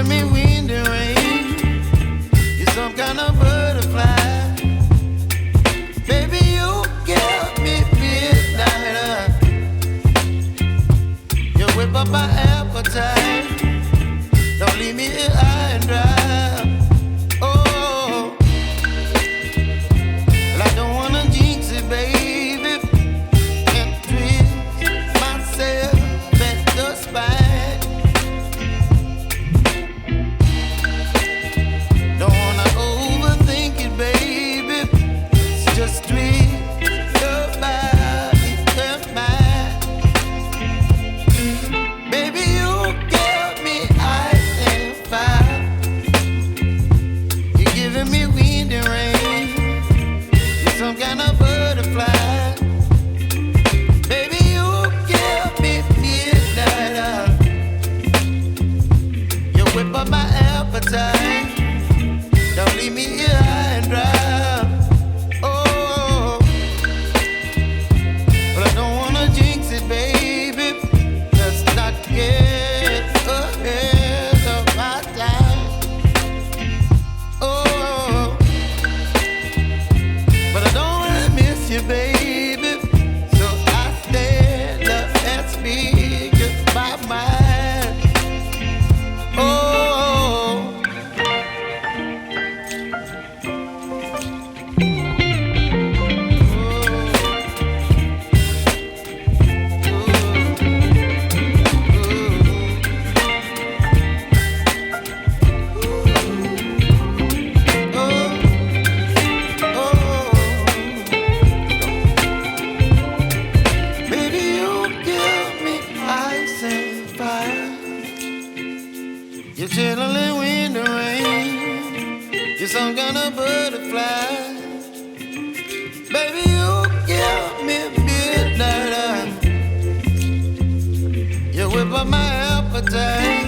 giving me wind and rain. You're some kind of butterfly. Baby, you give me midnight. You whip up my appetite. Don't leave me here high and dry. Oh, well, I don't wanna jinx it, baby, and twist myself at the spine. Don't wanna overthink it, baby. It's just twist your body and mine. Baby, you give me ice and fire. You're giving me wind and rain. You're some kind of butterfly. Baby, you give me midnight. You whip up my appetite. Don't leave me here high and dry. Oh, but I don't wanna jinx it, baby. Let's not get ahead of my time. Oh, but I don't wanna miss you, baby. So I stand up and speak my mind. Oh. Baby, you give me ice and fire. You're chilling wind and rain. You're some kind of butterfly. Baby, you give me midnight. You whip up my appetite.